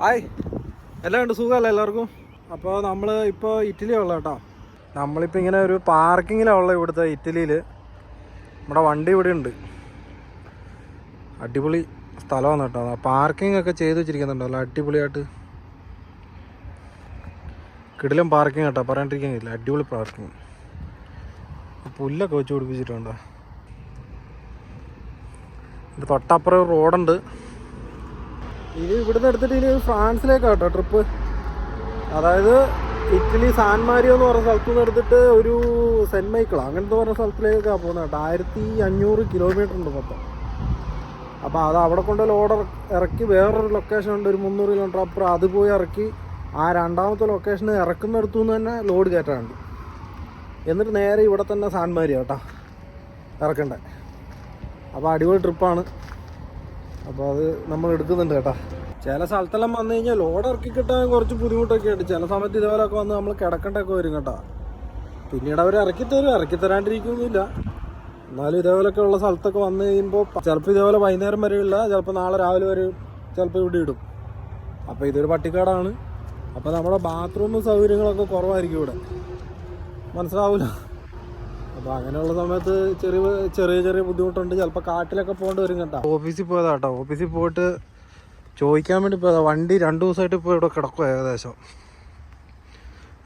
Hi, എല്ലാം ഉണ്ട്, സുഖമല്ല എല്ലാവർക്കും. അപ്പോൾ നമ്മൾ ഇപ്പോൾ ഇറ്റലിയുള്ള കേട്ടോ. നമ്മളിപ്പോൾ ഇങ്ങനെ ഒരു പാർക്കിങ്ങിലുള്ള ഇവിടുത്തെ ഇറ്റലിയിൽ. നമ്മുടെ വണ്ടി ഇവിടെ ഉണ്ട്. അടിപൊളി സ്ഥലമാണ് കേട്ടോ. പാർക്കിംഗ് ഒക്കെ ചെയ്ത് വെച്ചിരിക്കുന്നുണ്ടല്ലോ അടിപൊളിയായിട്ട്. കിടിലം പാർക്കിംഗ് കേട്ടോ, പറയാണ്ടിരിക്കുന്നില്ല. അടിപൊളി പാർക്കിംഗ്. പുല്ലൊക്കെ വെച്ച് പിടിപ്പിച്ചിട്ടുണ്ടോ. ഇത് തൊട്ടപ്പുറം റോഡുണ്ട്. ഇത് ഇവിടുന്ന് എടുത്തിട്ട് ഇനി ഫ്രാൻസിലേക്കാണ് കേട്ടോ ട്രിപ്പ്. അതായത് ഇറ്റലി സാൻ മാരിയോ എന്ന് പറഞ്ഞ സ്ഥലത്തു നിന്ന് എടുത്തിട്ട് ഒരു സെൻറ്റ് മൈക്കിളോ അങ്ങനത്തെ പറഞ്ഞ സ്ഥലത്തിലേക്കാണ് പോകുന്നത് കേട്ടോ. 1500 കിലോമീറ്റർ ഉണ്ട് മൊത്തം. അപ്പോൾ അത് അവിടെ കൊണ്ട് ലോഡ് ഇറക്കി വേറൊരു ലൊക്കേഷൻ ഉണ്ട്, ഒരു 300 കിലോമീറ്റർ അപ്പുറം. അത് പോയി ഇറക്കി ആ രണ്ടാമത്തെ ലൊക്കേഷന് ഇറക്കുന്നിടത്തു നിന്ന് തന്നെ ലോഡ് കയറ്റാറുണ്ട്. എന്നിട്ട് നേരെ ഇവിടെ തന്നെ സാൻ മാരിയോ കേട്ടോ ഇറക്കണ്ടേ. അപ്പോൾ അടിപൊളി ട്രിപ്പാണ്. അപ്പോൾ അത് നമ്മൾ എടുക്കുന്നുണ്ട് കേട്ടോ. ചില സ്ഥലത്തെല്ലാം വന്നു കഴിഞ്ഞാൽ ലോഡ് ഇറക്കി കിട്ടാൻ കുറച്ച് ബുദ്ധിമുട്ടൊക്കെ ഉണ്ട്. ചില സമയത്ത് ഇതുപോലെയൊക്കെ വന്ന് നമ്മൾ കിടക്കേണ്ടൊക്കെ വരും കേട്ടോ. പിന്നീട് അവർ ഇറക്കി തരാണ്ടിരിക്കുകയൊന്നുമില്ല. എന്നാലും ഇതേപോലെയൊക്കെ ഉള്ള സ്ഥലത്തൊക്കെ വന്നു കഴിയുമ്പോൾ ചിലപ്പോൾ ഇതേപോലെ വൈകുന്നേരം വരെ ഇല്ല, ചിലപ്പോൾ നാളെ രാവിലെ വരെ ചിലപ്പോൾ ഇവിടെ ഇടും. അപ്പോൾ ഇതൊരു പട്ടിക്കാടാണ്. അപ്പോൾ നമ്മുടെ ബാത്റൂം സൗകര്യങ്ങളൊക്കെ കുറവായിരിക്കും ഇവിടെ, മനസ്സിലാവില്ല. അപ്പോൾ അങ്ങനെയുള്ള സമയത്ത് ചെറിയ ബുദ്ധിമുട്ടുണ്ട്. ചിലപ്പോൾ കാട്ടിലൊക്കെ പോകേണ്ടി വരും കേട്ടോ. ഓഫീസിൽ പോയതാ കേട്ടോ. ഓഫീസിൽ പോയിട്ട് ചോദിക്കാൻ വേണ്ടി പോയതാ. വണ്ടി 2 ദിവസമായിട്ട് ഇപ്പോൾ ഇവിടെ കിടക്കും ഏകദേശം.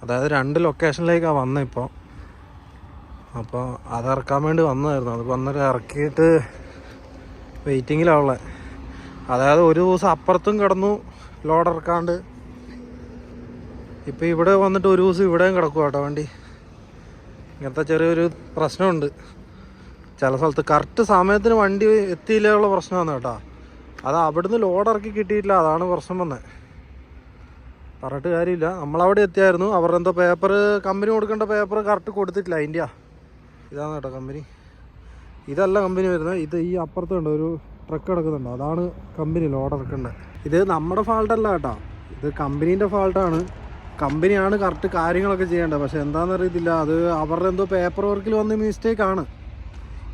അതായത് 2 ലൊക്കേഷനിലേക്കാണ് വന്നത് ഇപ്പോൾ. അപ്പോൾ അതിറക്കാൻ വേണ്ടി വന്നതായിരുന്നു. അത് വന്നിട്ട് ഇറക്കിയിട്ട് വെയിറ്റിങ്ങിലാവുള്ളത്. അതായത് ഒരു ദിവസം അപ്പുറത്തും കിടന്നു ലോഡ് ഇറക്കാണ്ട്. ഇപ്പോൾ ഇവിടെ വന്നിട്ട് ഒരു ദിവസം ഇവിടെയും കിടക്കും കേട്ടോ വണ്ടി. ഇങ്ങനത്തെ ചെറിയൊരു പ്രശ്നമുണ്ട്. ചില സ്ഥലത്ത് കറക്റ്റ് സമയത്തിന് വണ്ടി എത്തിയില്ലുള്ള പ്രശ്നമാണ് കേട്ടോ. അത് അവിടുന്ന് ലോഡ് ഇറക്കി കിട്ടിയിട്ടില്ല, അതാണ് പ്രശ്നം വന്നത്. പറഞ്ഞിട്ട് കാര്യമില്ല. നമ്മളവിടെ എത്തിയായിരുന്നു. അവരുടെ എന്തോ പേപ്പർ, കമ്പനി കൊടുക്കേണ്ട പേപ്പർ കറക്റ്റ് കൊടുത്തിട്ടില്ല. അതിൻ്റെയാ ഇതാണ് കേട്ടോ കമ്പനി. ഇതല്ല കമ്പനി വരുന്നത്. ഇത് ഈ അപ്പുറത്തുണ്ട് ഒരു ട്രക്ക് കിടക്കുന്നുണ്ട്, അതാണ് കമ്പനി ലോഡ് ഇറക്കേണ്ടത്. ഇത് നമ്മുടെ ഫാൾട്ടല്ല കേട്ടോ, ഇത് കമ്പനീൻ്റെ ഫാൾട്ടാണ്. കമ്പനിയാണ് കറക്റ്റ് കാര്യങ്ങളൊക്കെ ചെയ്യേണ്ടത്. പക്ഷെ എന്താണെന്ന് അറിയത്തില്ല, അത് അവരുടെ എന്തോ പേപ്പർ വർക്കിൽ വന്ന മിസ്റ്റേക്കാണ്.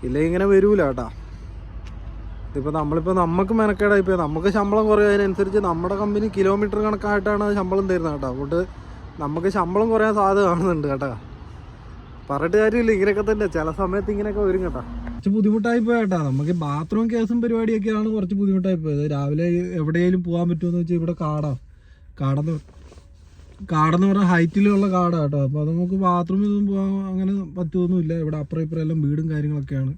ഇല്ലെങ്കിൽ ഇങ്ങനെ വരൂല കേട്ടോ. ഇതിപ്പോൾ നമുക്ക് മെനക്കേടായിപ്പോൾ നമുക്ക് ശമ്പളം കുറയും. അതിനനുസരിച്ച് നമ്മുടെ കമ്പനി കിലോമീറ്റർ കണക്കായിട്ടാണ് ശമ്പളം തരുന്നത് കേട്ടോ. അതുകൊണ്ട് നമുക്ക് ശമ്പളം കുറയാൻ സാധ്യത കാണുന്നുണ്ട് കേട്ടോ. പറഞ്ഞിട്ട് കാര്യമില്ല, ഇങ്ങനെയൊക്കെ തന്നെ ചില സമയത്ത് ഇങ്ങനെയൊക്കെ വരും കേട്ടോ. കുറച്ച് ബുദ്ധിമുട്ടായി പോയി കേട്ടോ. നമുക്ക് ബാത്റൂം കേസും പരിപാടിയൊക്കെയാണ് കുറച്ച് ബുദ്ധിമുട്ടായി പോയത്. രാവിലെ എവിടെയെങ്കിലും പോകാൻ പറ്റുമെന്ന് വെച്ചാൽ ഇവിടെ കാടെന്ന് പറഞ്ഞാൽ ഹൈറ്റിലുള്ള കാടാണ് കേട്ടോ. അപ്പോൾ അത് നമുക്ക് ബാത്റൂമിൽ ഒന്നും പോകാൻ അങ്ങനെ പറ്റുമൊന്നുമില്ല. ഇവിടെ അപ്പുറം ഇപ്പുറം എല്ലാം വീടും കാര്യങ്ങളൊക്കെയാണ്.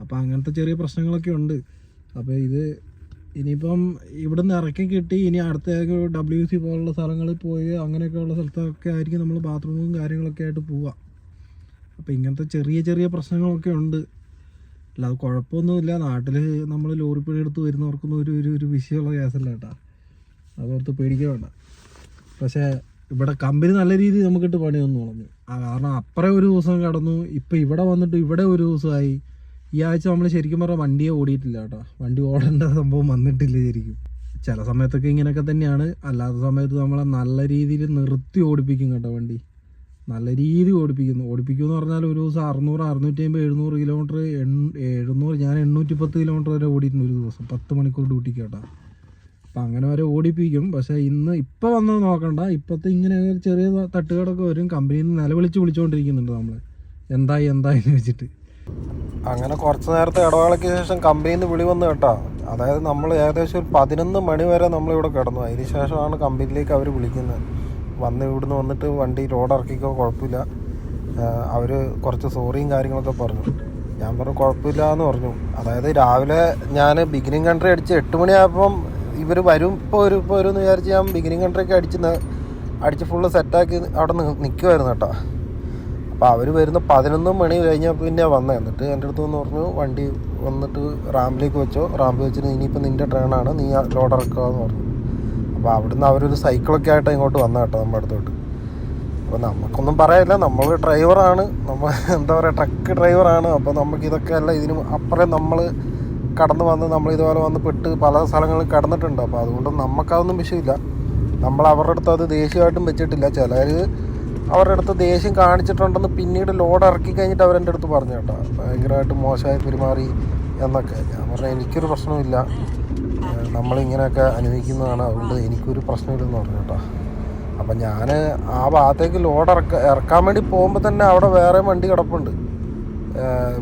അപ്പോൾ അങ്ങനത്തെ ചെറിയ പ്രശ്നങ്ങളൊക്കെ ഉണ്ട്. അപ്പോൾ ഇത് ഇനിയിപ്പം ഇവിടുന്ന് ഇറക്കി കിട്ടി ഇനി അടുത്ത WC പോലുള്ള സ്ഥലങ്ങളിൽ പോയി അങ്ങനെയൊക്കെയുള്ള സ്ഥലത്തൊക്കെ ആയിരിക്കും നമ്മൾ ബാത്റൂമും കാര്യങ്ങളൊക്കെ ആയിട്ട് പോവുക. അപ്പോൾ ഇങ്ങനത്തെ ചെറിയ പ്രശ്നങ്ങളൊക്കെ ഉണ്ട്. അല്ലാതെ കുഴപ്പമൊന്നുമില്ല. നാട്ടിൽ നമ്മൾ ലോറിപ്പണി എടുത്ത് വരുന്നവർക്കൊന്നും ഒരു വിഷയമുള്ള കേസല്ല കേട്ടോ. അതോർത്ത് പേടിക്കാൻ വേണ്ട. പക്ഷേ ഇവിടെ കമ്പനി നല്ല രീതിയിൽ നമുക്കിട്ട് പണിയൊന്നും പറഞ്ഞു. കാരണം അപ്പുറം ഒരു ദിവസം കടന്നു, ഇപ്പം ഇവിടെ വന്നിട്ട് ഇവിടെ ഒരു ദിവസമായി. ഈ ആഴ്ച നമ്മൾ ശരിക്കും പറഞ്ഞാൽ വണ്ടിയെ ഓടിയിട്ടില്ല കേട്ടോ. വണ്ടി ഓടേണ്ട സംഭവം വന്നിട്ടില്ല ശരിക്കും. ചില സമയത്തൊക്കെ ഇങ്ങനെയൊക്കെ തന്നെയാണ്. അല്ലാത്ത സമയത്ത് നമ്മളെ നല്ല രീതിയിൽ നിർത്തി ഓടിപ്പിക്കും കേട്ടോ. വണ്ടി നല്ല രീതിയിൽ ഓടിപ്പിക്കുമെന്ന് പറഞ്ഞാൽ ഒരു ദിവസം 600, 650, 700 കിലോമീറ്റർ, 700, ഞാൻ 810 കിലോമീറ്റർ വരെ ഓടിയിട്ടുണ്ട് ഒരു ദിവസം 10 മണിക്കൂർ ഡ്യൂട്ടിക്ക് കേട്ടോ. അപ്പം അങ്ങനെ വരെ ഓടിപ്പിക്കും. പക്ഷേ ഇപ്പോൾ വന്നത് നോക്കണ്ട. ഇപ്പോഴത്തെ ഇങ്ങനെ ചെറിയ തട്ടുകടൊക്കെ വരും. കമ്പനിയിൽ നിന്ന് വിളിച്ചുകൊണ്ടിരിക്കുന്നുണ്ട് നമ്മൾ എന്തായെന്ന് വെച്ചിട്ട്. അങ്ങനെ കുറച്ച് നേരത്തെ ഇടവേളയ്ക്ക് ശേഷം കമ്പനിയിൽ നിന്ന് വിളി വന്നു കേട്ടോ. അതായത് നമ്മൾ ഏകദേശം ഒരു 11 മണി വരെ നമ്മളിവിടെ കിടന്നു. അതിന് ശേഷമാണ് കമ്പനിയിലേക്ക് അവർ വിളിക്കുന്നത്. ഇവിടുന്ന് വന്നിട്ട് വണ്ടി ലോഡ് ഇറക്കിക്കോ, കുഴപ്പമില്ല. അവർ കുറച്ച് സോറിയും കാര്യങ്ങളൊക്കെ പറഞ്ഞു. ഞാൻ പറഞ്ഞു കുഴപ്പമില്ല എന്ന് പറഞ്ഞു. അതായത് രാവിലെ ഞാൻ ബിഗിനിങ് കൺട്രി അടിച്ച് 8 മണിയായപ്പം ഇവർ വരും ഇപ്പോൾ ഒരു എന്ന് വിചാരിച്ച് ഞാൻ ബിഗിനിങ് കൺട്രിയൊക്കെ അടിച്ച് ഫുള്ള് സെറ്റാക്കി അവിടെ നിൽക്കുമായിരുന്നു കേട്ടോ. അപ്പോൾ അവർ വരുന്ന 11 മണി കഴിഞ്ഞപ്പോൾ പിന്നെ വന്നത്. എന്നിട്ട് എൻ്റെ അടുത്ത് വന്ന് പറഞ്ഞു വണ്ടി വന്നിട്ട് റാമ്പിലേക്ക് വെച്ചോ, റാമ്പിൽ വെച്ചിട്ട് ഇനിയിപ്പോൾ നിൻ്റെ ട്രെയിനാണ്, നീ ലോഡ് ഇറക്കാമെന്ന് പറഞ്ഞു. അപ്പോൾ അവിടുന്ന് അവരൊരു സൈക്കിളൊക്കെ ആയിട്ട് ഇങ്ങോട്ട് വന്ന കേട്ടോ നമ്മുടെ അടുത്തോട്ട്. അപ്പോൾ നമുക്കൊന്നും പറയാനില്ല, നമ്മൾ ഡ്രൈവറാണ്, നമ്മൾ എന്താ പറയുക ട്രക്ക് ഡ്രൈവറാണ്. അപ്പോൾ നമുക്കിതൊക്കെ അല്ല, ഇതിന് അപ്പുറം നമ്മൾ കടന്നു വന്ന് നമ്മൾ ഇതുപോലെ വന്ന് പെട്ട് പല സ്ഥലങ്ങളിൽ കടന്നിട്ടുണ്ട്. അപ്പോൾ അതുകൊണ്ട് നമുക്കതൊന്നും വിഷയമില്ല. നമ്മൾ അവരുടെ അടുത്ത് അത് ദേഷ്യമായിട്ടും വെച്ചിട്ടില്ല. ചിലർ അവരുടെ അടുത്ത് ദേഷ്യം കാണിച്ചിട്ടുണ്ടെന്ന് പിന്നീട് ലോഡ് ഇറക്കി കഴിഞ്ഞിട്ട് അവരെൻ്റെ അടുത്ത് പറഞ്ഞു കേട്ടോ, ഭയങ്കരമായിട്ട് മോശമായി പെരുമാറി എന്നൊക്കെ. ഞാൻ പറഞ്ഞാൽ എനിക്കൊരു പ്രശ്നമില്ല, നമ്മളിങ്ങനെയൊക്കെ അനുഭവിക്കുന്നതാണ്, അതുകൊണ്ട് എനിക്കൊരു പ്രശ്നമില്ലെന്ന് പറഞ്ഞു കേട്ടോ. അപ്പം ഞാൻ ആ ഭാഗത്തേക്ക് ലോഡ് ഇറക്കാൻ വേണ്ടി പോകുമ്പോൾ തന്നെ അവിടെ വേറെ വണ്ടി കിടപ്പുണ്ട്,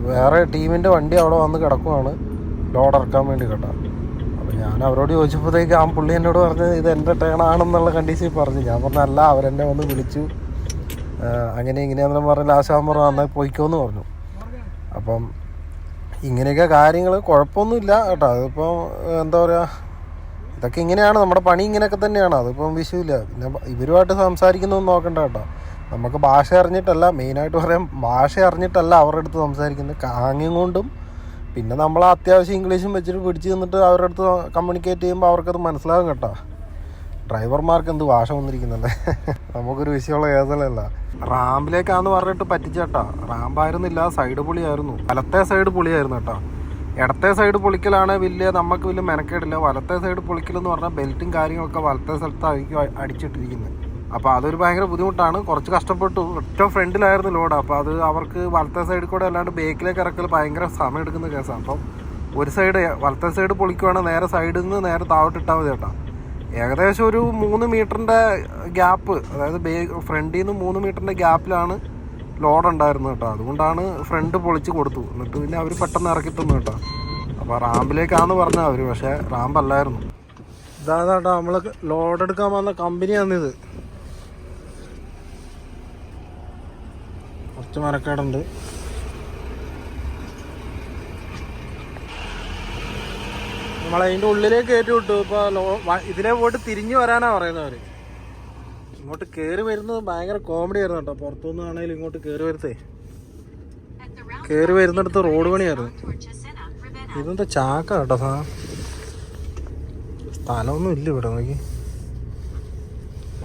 വേറെ ടീമിൻ്റെ വണ്ടി അവിടെ വന്ന് കിടക്കുവാണ് ലോഡ് ഇറക്കാൻ വേണ്ടി കേട്ടോ. അപ്പോൾ ഞാൻ അവരോട് ചോദിച്ചപ്പോഴത്തേക്ക് ആ പുള്ളി എന്നോട് പറഞ്ഞത് ഇത് എൻ്റെ ടേണാണെന്നുള്ള കണ്ടീഷനിൽ പറഞ്ഞു. ഞാൻ പറഞ്ഞല്ല, അവരെന്നെ വന്ന് വിളിച്ചു, അങ്ങനെ ഇങ്ങനെയാണെന്ന് പറഞ്ഞ് ലാസ്റ്റ് പറഞ്ഞു എന്നാൽ പോയിക്കോന്ന് പറഞ്ഞു. അപ്പം ഇങ്ങനെയൊക്കെ കാര്യങ്ങൾ കുഴപ്പമൊന്നുമില്ല കേട്ടോ. അതിപ്പം എന്താ പറയുക, ഇതൊക്കെ ഇങ്ങനെയാണ് നമ്മുടെ പണി, ഇങ്ങനെയൊക്കെ തന്നെയാണ്. അതിപ്പം വിഷയമില്ല. പിന്നെ ഇവരുമായിട്ട് സംസാരിക്കുന്നതൊന്നും നോക്കണ്ട കേട്ടോ. നമുക്ക് ഭാഷ അറിഞ്ഞിട്ടല്ല, മെയിനായിട്ട് പറയാം, ഭാഷ അറിഞ്ഞിട്ടല്ല അവരുടെ അടുത്ത് സംസാരിക്കുന്നത്, കാങ്ങും കൊണ്ടും പിന്നെ നമ്മൾ അത്യാവശ്യം ഇംഗ്ലീഷും വെച്ചിട്ട് പിടിച്ച് നിന്നിട്ട് അവരുടെ അടുത്ത് കമ്മ്യൂണിക്കേറ്റ് ചെയ്യുമ്പോൾ അവർക്കത് മനസ്സിലാകും കേട്ടോ. ഡ്രൈവർമാർക്ക് എന്ത് ഭാഷ വന്നിരിക്കുന്നുണ്ട്, നമുക്കൊരു വിഷയമുള്ള കേസല്ല. റാമ്പിലേക്കാന്ന് പറഞ്ഞിട്ട് പറ്റിച്ചേട്ടാ, റാമ്പായിരുന്നില്ല, സൈഡ് പൊളിയായിരുന്നു. വലത്തെ സൈഡ് പൊളിയായിരുന്നു കേട്ടോ. ഇടത്തെ സൈഡ് പൊളിക്കലാണ് നമുക്ക് വലിയ മെനക്കേടില്ല. വലത്തെ സൈഡ് പൊളിക്കലെന്ന് പറഞ്ഞാൽ ബെൽറ്റും കാര്യങ്ങളൊക്കെ വലത്തെ സ്ഥലത്തായിരിക്കും അടിച്ചിട്ടിരിക്കുന്നത്. അപ്പോൾ അതൊരു ഭയങ്കര ബുദ്ധിമുട്ടാണ്, കുറച്ച് കഷ്ടപ്പെട്ടു. ഏറ്റവും ഫ്രണ്ടിലായിരുന്നു ലോഡ്, അപ്പോൾ അത് അവർക്ക് വലത്തെ സൈഡിൽ കൂടെ അല്ലാണ്ട് ബേക്കിലേക്ക് ഇറക്കൽ ഭയങ്കര സമയം എടുക്കുന്ന കേസാണ്. അപ്പം ഒരു സൈഡ് വലത്തെ സൈഡ് പൊളിക്കുവാണെങ്കിൽ നേരെ സൈഡിൽ നിന്ന് നേരെ താഴോട്ടിട്ടാൽ മതി കേട്ടോ. ഏകദേശം ഒരു 3 മീറ്ററിൻ്റെ ഗ്യാപ്പ്, അതായത് ഫ്രണ്ടിൽ നിന്ന് 3 മീറ്ററിൻ്റെ ഗ്യാപ്പിലാണ് ലോഡ് ഉണ്ടായിരുന്നത് കേട്ടോ. അതുകൊണ്ടാണ് ഫ്രണ്ട് പൊളിച്ച് കൊടുത്തു. എന്നിട്ട് പിന്നെ അവർ പെട്ടെന്ന് ഇറക്കി തന്നു കേട്ടോ. അപ്പോൾ റാമ്പിലേക്കാന്ന് പറഞ്ഞാൽ അവർ, പക്ഷേ റാമ്പല്ലായിരുന്നു. ഇതാണ് കേട്ടോ നമ്മൾ ലോഡ് എടുക്കാൻ വന്ന കമ്പനിയാണിത്. കുറച്ച് മരക്കേടുണ്ട്. നമ്മളതിൻ്റെ ഉള്ളിലേക്ക് കയറ്റി വിട്ടു. ഇപ്പോൾ ഇതിലെ പോയിട്ട് തിരിഞ്ഞു വരാനാണ് പറയുന്നവർ. ഇങ്ങോട്ട് കയറി വരുന്നത് ഭയങ്കര കോമഡി ആയിരുന്നു കേട്ടോ. പുറത്തുനിന്ന് ആണെങ്കിലും ഇങ്ങോട്ട് കയറി വരുന്നിടത്ത് റോഡ് പണിയായിരുന്നു. ഇതെന്താ ചാക്ക കേട്ടോ സാധനം, സ്ഥലമൊന്നും ഇല്ല ഇവിടെ. നോക്കി,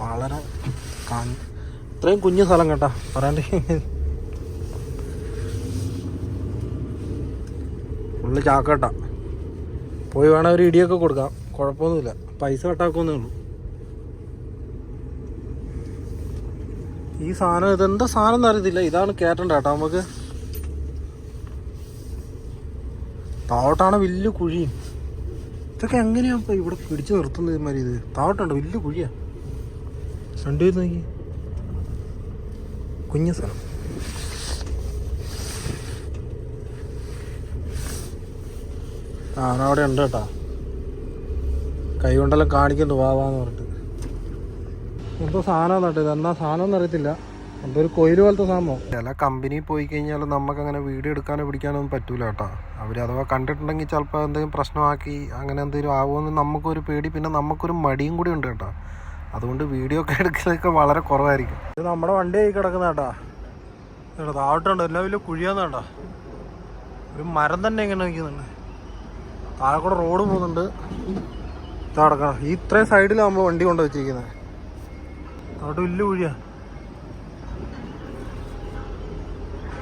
വളരെ ഇത്രയും കുഞ്ഞു സ്ഥലം കേട്ടോ, പറയാണ്ട് ഫുള്ള് ചാക്ക കേട്ടാ. പോയി വേണം ഒരു ഇടിയൊക്കെ കൊടുക്കാം, കുഴപ്പമൊന്നുമില്ല, പൈസ കട്ടാക്കൊന്നേ ഉള്ളൂ. ഈ സാധനം ഇതെന്താ സാധനം എന്ന് അറിയത്തില്ല. ഇതാണ് കയറ്റണ്ട കേട്ടോ. നമുക്ക് താവട്ടാണ് വലിയ കുഴിയും. ഇതൊക്കെ എങ്ങനെയാ ഇപ്പം ഇവിടെ പിടിച്ചു നിർത്തുന്നത്? ഇമാതിരി ഇത് താവട്ടുണ്ട്, വലിയ കുഴിയാ. രണ്ടു പേര് നോക്കി, കുഞ്ഞു സ്ഥലം. അവിടെ ഉണ്ട് കേട്ടോ, കൈ കൊണ്ടെല്ലാം കാണിക്കുന്നുണ്ട് വാവാന്ന് പറഞ്ഞിട്ട്. എന്തോ സാധനം നട്ട്, ഇതെന്നാ സാധനം എന്ന് അറിയത്തില്ല. എന്തോ ഒരു കൊയില് പോലത്തെ സാധനമോ. ചില കമ്പനി പോയി കഴിഞ്ഞാൽ നമുക്ക് അങ്ങനെ വീഡിയോ എടുക്കാനോ പിടിക്കാനൊന്നും പറ്റൂല കേട്ടോ. അവർ അഥവാ കണ്ടിട്ടുണ്ടെങ്കിൽ ചിലപ്പോൾ എന്തെങ്കിലും പ്രശ്നമാക്കി അങ്ങനെ എന്തെങ്കിലും ആവുമെന്ന് നമുക്കൊരു പേടി, പിന്നെ നമുക്കൊരു മടിയും കൂടി ഉണ്ട് കേട്ടോ. അതുകൊണ്ട് വീഡിയോ ഒക്കെ എടുക്കലൊക്കെ വളരെ കുറവായിരിക്കും. ഇത് നമ്മുടെ വണ്ടി ആയി കിടക്കുന്ന കേട്ടോ. താഴോട്ടുണ്ട്, എല്ലാം വലിയ കുഴിയാന്ന് കേട്ടോ. ഒരു മരം തന്നെ ഇങ്ങനെ വയ്ക്കുന്നുണ്ട്. താഴെ കൂടെ റോഡ് പോകുന്നുണ്ട്. കിടക്കണം ഈ ഇത്രയും സൈഡിലാകുമ്പോൾ വണ്ടി കൊണ്ട് വെച്ചിരിക്കുന്നത്. അവിടെ വലിയ കുഴിയാ.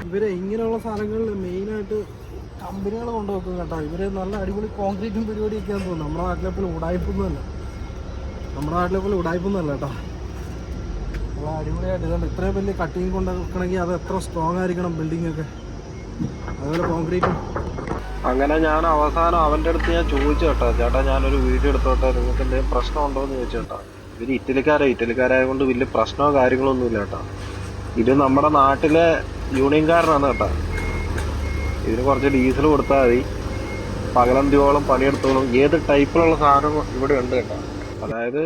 ഇവരെ ഇങ്ങനെയുള്ള സ്ഥലങ്ങളിൽ മെയിനായിട്ട് കമ്പനികൾ കൊണ്ടുവെക്കും കേട്ടോ. ഇവര് നല്ല അടിപൊളി കോൺക്രീറ്റും പരിപാടിയൊക്കെയാന്ന് തോന്നുന്നു. നമ്മുടെ നാട്ടിലെപ്പോലും ഉടായ്പൊന്നുമല്ല കേട്ടോ. നമ്മൾ അടിപൊളിയായിട്ട് ഇതുണ്ട്. ഇത്രയും വലിയ കട്ടിങ് കൊണ്ട് വെക്കണമെങ്കിൽ അത് എത്ര സ്ട്രോങ് ആയിരിക്കണം ബിൽഡിംഗ് ഒക്കെ, അതുപോലെ കോൺക്രീറ്റും. അങ്ങനെ ഞാൻ അവസാനം അവൻ്റെ അടുത്ത് ഞാൻ ചോദിച്ചു കേട്ടോ, ചേട്ടാ ഞാനൊരു വീഡിയോ എടുത്തോട്ടെ, നിങ്ങൾക്ക് എന്തെങ്കിലും പ്രശ്നമുണ്ടോ എന്ന് ചോദിച്ചു കേട്ടോ. ഇവർ ഇറ്റലിക്കാരായ കൊണ്ട് വലിയ പ്രശ്നമോ കാര്യങ്ങളൊന്നും ഇല്ല കേട്ടോ. ഇത് നമ്മുടെ നാട്ടിലെ യൂണിയൻകാരനാണ് കേട്ടോ. ഇതിന് കുറച്ച് ഡീസൽ കൊടുത്താൽ മതി, പകലന്തിയോളം പണിയെടുത്തോളും. ഏത് ടൈപ്പിലുള്ള സാധനം ഇവിടെ ഉണ്ട് കേട്ടോ. അതായത്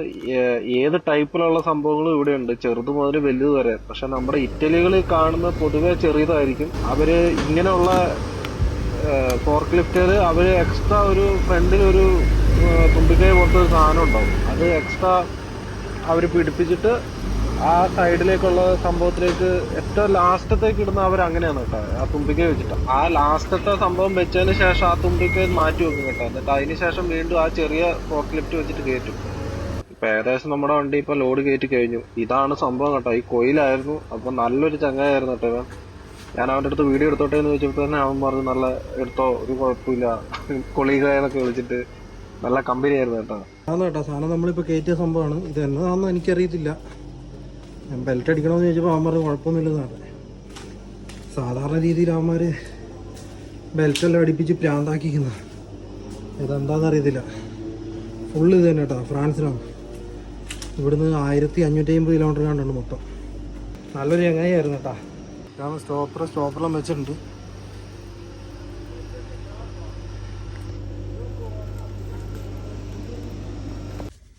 ഏത് ടൈപ്പിലുള്ള സംഭവങ്ങളും ഇവിടെ ഉണ്ട്, ചെറുത് മുതൽ വലുത് വരെ. പക്ഷെ നമ്മുടെ ഇറ്റലികളിൽ കാണുന്ന പൊതുവെ ചെറിയതായിരിക്കും. അവര് ഇങ്ങനെയുള്ള ഫോർക്ക് ലിഫ്റ്റർ അവർ എക്സ്ട്രാ ഒരു ഫ്രണ്ടിൽ ഒരു തുമ്പിക്കൈ പോലത്തെ ഒരു സാധനം ഉണ്ടാവും. അത് എക്സ്ട്രാ അവർ പിടിപ്പിച്ചിട്ട് ആ സൈഡിലേക്കുള്ള സംഭവത്തിലേക്ക് ഏറ്റവും ലാസ്റ്റത്തേക്ക് ഇടുന്ന അവർ അങ്ങനെയാണ് കേട്ടോ. ആ തുമ്പിക്കൈ വെച്ചിട്ട് ആ ലാസ്റ്റത്തെ സംഭവം വെച്ചതിന് ശേഷം ആ തുമ്പിക്കൈ മാറ്റി വെക്കും കേട്ടോ. എന്നിട്ട് അതിന് ശേഷം വീണ്ടും ആ ചെറിയ ഫോർക്ക് ലിഫ്റ്റ് വെച്ചിട്ട് കയറ്റും. ഇപ്പൊ ഏകദേശം നമ്മുടെ വണ്ടി ഇപ്പൊ ലോഡ് കയറ്റി കഴിഞ്ഞു. ഇതാണ് സംഭവം കേട്ടോ. ഈ കൊയിലായിരുന്നു. അപ്പൊ നല്ലൊരു ചങ്ങായിരുന്നു കേട്ടോ. ഞാൻ അവൻ്റെ അടുത്ത് വീഡിയോ എടുത്തോട്ടെ എന്ന് ചോദിച്ചപ്പോൾ തന്നെ അവൻ പറഞ്ഞു നല്ല എടുത്തോ, ഒരു കുഴപ്പമില്ല, കൊളീഗായെന്നൊക്കെ വിളിച്ചിട്ട് നല്ല കമ്പനി ആയിരുന്നു കേട്ടോ. അതാണ് കേട്ടോ സാധനം നമ്മളിപ്പോൾ കയറ്റിയ സംഭവമാണ്. ഇത് എന്നതാണെന്ന് എനിക്കറിയത്തില്ല. ഞാൻ ബെൽറ്റ് അടിക്കണമെന്ന് ചോദിച്ചപ്പോൾ അവൻ പറഞ്ഞു കുഴപ്പമൊന്നുമില്ലെന്നാണ്. സാധാരണ രീതിയിൽ അവന്മാർ ബെൽറ്റെല്ലാം അടിപ്പിച്ച് പ്രാന്താക്കിക്കുന്ന, ഇതെന്താണെന്ന് അറിയത്തില്ല. ഫുള്ള് ഇത് തന്നെ കേട്ടോ, ഫ്രാൻസിനാണ്. ഇവിടുന്ന് 1550 കിലോമീറ്റർ കണ്ടുണ്ട് മൊത്തം. നല്ലൊരു ചങ്ങായിയായിരുന്നു കേട്ടോ. ഞാൻ സ്റ്റോപ്പറെല്ലാം വെച്ചിട്ടുണ്ട്.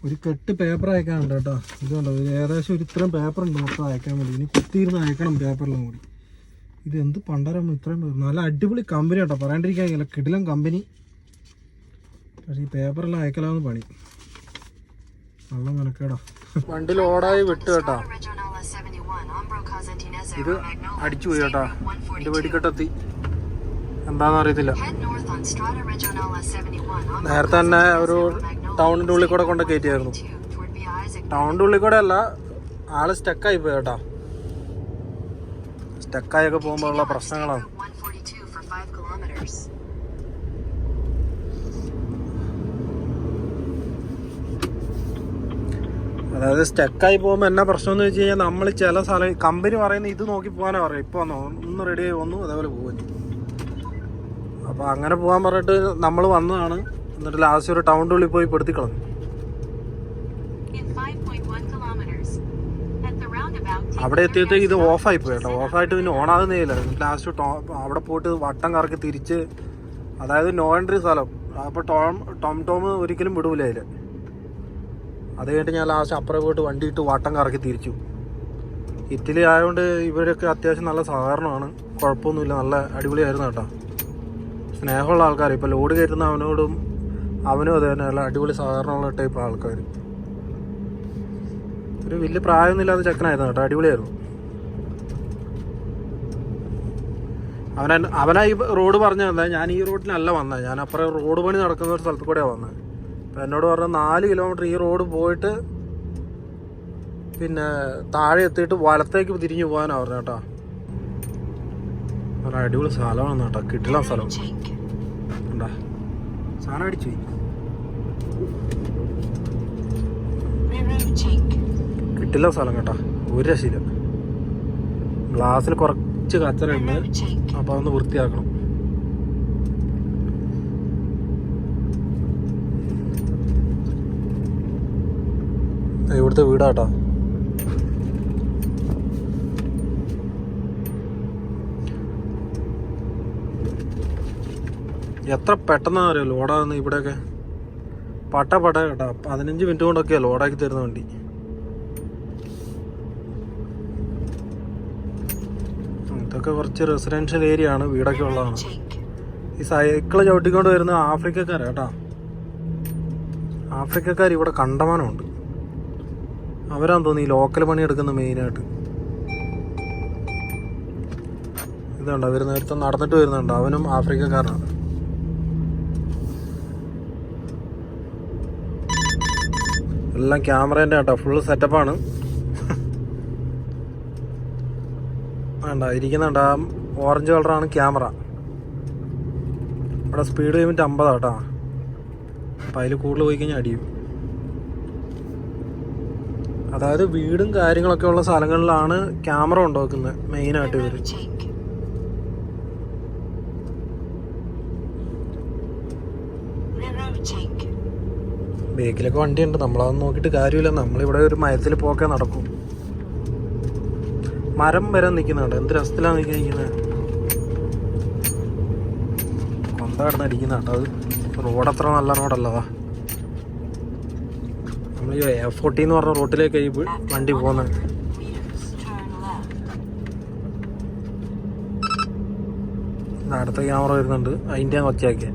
ഒരു കെട്ട് പേപ്പർ അയക്കാനുണ്ട് കേട്ടോ. ഇതുണ്ടോ, ഏകദേശം ഒരു ഇത്രയും പേപ്പർ ഉണ്ട് മൊത്തം അയക്കാൻ വേണ്ടി. ഇനി കുത്തിയിരുന്ന് അയക്കണം പേപ്പറിലും കൂടി. ഇത് എന്ത് പണ്ടാരം ഇത്രയും നല്ല അടിപൊളി കമ്പനി കേട്ടോ, പറയാണ്ടിരിക്കാൻ കിടിലം കമ്പനി. പക്ഷേ ഈ പേപ്പറെല്ലാം അയക്കലാന്ന് പണി. നല്ല മെനക്കേടാ. വണ്ടി ലോഡായി വിട്ടു കേട്ടോ. ഇത് അടിച്ചു പോയി കേട്ടോ. എൻ്റെ വെടിക്കെട്ടെത്തി, എന്താണെന്ന് അറിയത്തില്ല. നേരത്തെ തന്നെ ഒരു ടൗണിൻ്റെ ഉള്ളിൽ കൂടെ കൊണ്ട് കയറ്റിയായിരുന്നു. ടൗണിൻ്റെ ഉള്ളിൽ കൂടെ അല്ല, ആള് സ്റ്റക്കായി പോയി കേട്ടോ. സ്റ്റക്കായൊക്കെ പോകുമ്പോൾ ഉള്ള പ്രശ്നങ്ങളാണ്. അതായത് സ്റ്റക്കായി പോകുമ്പോൾ എന്നാ പ്രശ്നം എന്ന് വെച്ച് കഴിഞ്ഞാൽ, നമ്മൾ ചില സ്ഥലം കമ്പനി പറയുന്നത് ഇത് നോക്കി പോകാനാണ് പറയുക. ഇപ്പോൾ വന്നോ ഒന്ന് റെഡി ആയി വന്നു, അതേപോലെ പോകുന്നു. അപ്പോൾ അങ്ങനെ പോകാൻ പറഞ്ഞിട്ട് നമ്മൾ വന്നതാണ്. എന്നിട്ട് ലാസ്റ്റ് ഒരു ടൗണിൻ്റെ ഉള്ളിൽ പോയി പെടുത്തി കളഞ്ഞു. അവിടെ എത്തിയപ്പോഴത്തേക്ക് ഇത് ഓഫായി പോയി കേട്ടോ. ഓഫായിട്ട് പിന്നെ ഓണാകുന്നേ ഇല്ല. ലാസ്റ്റ് അവിടെ പോയിട്ട് വട്ടം കറക്കി തിരിച്ച്, അതായത് നോ എൻട്രി സ്ഥലം. അപ്പോൾ ടോം ഒരിക്കലും വിടൂല അതിൽ. അത് കഴിഞ്ഞിട്ട് ഞാൻ ലാസ്റ്റ് അപ്പുറം പോയിട്ട് വണ്ടി ഇട്ട് വട്ടം കറക്കി തിരിച്ചു. ഇറ്റലി ആയതുകൊണ്ട് ഇവരൊക്കെ അത്യാവശ്യം നല്ല സഹകരണമാണ്, കുഴപ്പമൊന്നുമില്ല, നല്ല അടിപൊളിയായിരുന്നു കേട്ടോ. സ്നേഹമുള്ള ആൾക്കാർ. ഇപ്പോൾ ലോഡ് കയറ്റുന്ന അവനും അത് തന്നെ നല്ല അടിപൊളി സഹകരണമുള്ള ടൈപ്പ് ആൾക്കാർ. ഒരു വലിയ പ്രായമൊന്നുമില്ലാത്ത ചെക്കനായിരുന്നു കേട്ടോ, അടിപൊളിയായിരുന്നു. അവനാ ഈ റോഡ് പറഞ്ഞു തന്നത്. ഞാൻ ഈ റോഡിനല്ല വന്നത്, ഞാൻ അപ്പുറം റോഡ് പണി നടക്കുന്ന ഒരു സ്ഥലത്ത് കൂടെയാണ് വന്നത്. അപ്പം എന്നോട് പറഞ്ഞ 4 കിലോമീറ്റർ ഈ റോഡ് പോയിട്ട് പിന്നെ താഴെ എത്തിയിട്ട് വലത്തേക്ക് തിരിഞ്ഞു പോകാനാണ് പറഞ്ഞു കേട്ടോ. നല്ല അടിപൊളി സ്ഥലമാണ് കേട്ടോ, കിട്ടില്ല സ്ഥലം ഉണ്ടാ. സാധനം അടിച്ചു പോയി, കിട്ടില്ല സ്ഥലം കേട്ടോ, ഒരു രക്ഷയില്ല. ഗ്ലാസ്സിൽ കുറച്ച് കച്ചറുണ്ട്, അപ്പോൾ അതൊന്ന് വൃത്തിയാക്കണം. ഇവിടുത്തെ വീടാട്ടോ. എത്ര പെട്ടെന്നാണ് അറിയാം ലോഡാകുന്ന ഇവിടെയൊക്കെ. പട്ട കേട്ടോ, 15 മിനിറ്റ് കൊണ്ടൊക്കെയാണ് ലോഡാക്കി തരുന്ന വണ്ടി. ഇതൊക്കെ കുറച്ച് റെസിഡൻഷ്യൽ ഏരിയ ആണ്, വീടൊക്കെ ഉള്ളതാണ്. ഈ സൈക്കിള് ചവിട്ടിക്കൊണ്ട് വരുന്ന ആഫ്രിക്കക്കാരാണ് കേട്ടോ. ആഫ്രിക്കക്കാർ ഇവിടെ കണ്ടമാനമുണ്ട്. അവരാന്ന് തോന്നി ഈ ലോക്കൽ പണി എടുക്കുന്ന മെയിനായിട്ട്. ഇതുണ്ട്, അവർ നേരത്തെ നടന്നിട്ട് വരുന്നുണ്ട്, അവനും ആഫ്രിക്കക്കാരനാണ്. എല്ലാം ക്യാമറേൻ്റെ കേട്ടോ, ഫുള്ള് സെറ്റപ്പാണ്. വേണ്ട ഇരിക്കുന്നുണ്ട്, ആ ഓറഞ്ച് കളറാണ് ക്യാമറ. ഇവിടെ സ്പീഡ് ലിമിറ്റ് 50 കേട്ടോ. അപ്പം അതിൽ കൂടുതൽ പോയി കഴിഞ്ഞാൽ അടിയും. അതായത് വീടും കാര്യങ്ങളൊക്കെ ഉള്ള സ്ഥലങ്ങളിലാണ് ക്യാമറ കൊണ്ടുവെക്കുന്നത് മെയിനായിട്ട് ഇവർ. ബേക്കിലൊക്കെ വണ്ടിയുണ്ട്, നമ്മളതൊന്നും നോക്കിയിട്ട് കാര്യമില്ല. നമ്മളിവിടെ ഒരു മരത്തിൽ പോക്കെ നടക്കും. മരം വരെ നിൽക്കുന്നുണ്ട്, എന്ത് രസത്തിലാണ് നിൽക്കുന്നത്. കൊന്ത കിടന്നടിക്കുന്ന കേട്ടോ. അത് റോഡ് അത്ര നല്ല റോഡല്ലതാ. നമ്മൾ ഈ A40 എന്ന് പറഞ്ഞ റോട്ടിലേക്ക് ഈ വണ്ടി പോകുന്നത്. അടുത്ത ക്യാമറ വരുന്നുണ്ട്, അതിൻ്റെ ഒച്ചയാക്കിയ.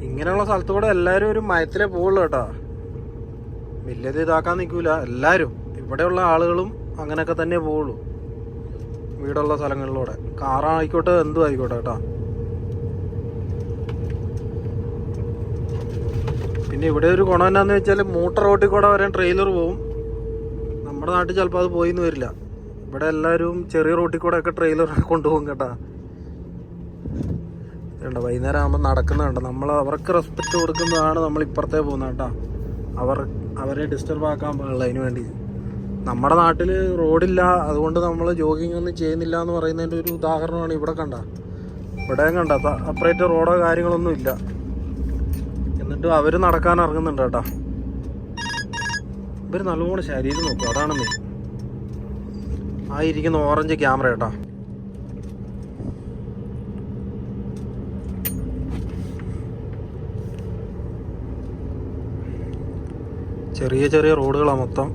ഇങ്ങനെയുള്ള സ്ഥലത്ത് കൂടെ എല്ലാവരും ഒരു മയത്തിലേ പോകുള്ളൂ കേട്ടോ. വലിയത് ഇതാക്കാൻ നിൽക്കൂല എല്ലാവരും. ഇവിടെയുള്ള ആളുകളും അങ്ങനെയൊക്കെ തന്നെ പോവുള്ളൂ, വീടുള്ള സ്ഥലങ്ങളിലൂടെ. കാറായിക്കോട്ടെ എന്തും ആയിക്കോട്ടെ കേട്ടോ. പിന്നെ ഇവിടെ ഒരു ഗുണം എന്നാന്ന് വെച്ചാൽ മൂട്ടർ റോട്ടിൽ കൂടെ വരാൻ ട്രെയിലർ പോവും. നമ്മുടെ നാട്ടിൽ ചിലപ്പോൾ അത് പോയിന്ന് വരില്ല. ഇവിടെ എല്ലാവരും ചെറിയ റോട്ടിൽ കൂടെ ഒക്കെ ട്രെയിലർ കൊണ്ടുപോകും കേട്ടോ. ഇതുണ്ട്, വൈകുന്നേരം ആകുമ്പോൾ നടക്കുന്നുണ്ട്. നമ്മൾ അവർക്ക് റെസ്പെക്റ്റ് കൊടുക്കുന്നതാണ് നമ്മൾ ഇപ്പുറത്തേ പോകുന്നത് കേട്ടോ. അവരെ ഡിസ്റ്റർബ് ആക്കാൻ പാടില്ല. അതിന് വേണ്ടി നമ്മുടെ നാട്ടിൽ റോഡില്ല, അതുകൊണ്ട് നമ്മൾ ജോഗിങ് ഒന്നും ചെയ്യുന്നില്ല എന്ന് പറയുന്നതിൻ്റെ ഒരു ഉദാഹരണമാണ് ഇവിടെ കണ്ട. ഇവിടെയും കണ്ട സെപ്പറേറ്റ് റോഡോ കാര്യങ്ങളൊന്നും ഇല്ല. എന്നിട്ട് അവർ നടക്കാൻ ഇറങ്ങുന്നുണ്ട് കേട്ടോ. ഇവർ നല്ലോണം ശരീരം നോക്കും, അതാണ് മെയിൻ. ആ ഇരിക്കുന്ന ഓറഞ്ച് ക്യാമറ കേട്ടോ. ചെറിയ ചെറിയ റോഡുകളാണ് മൊത്തം.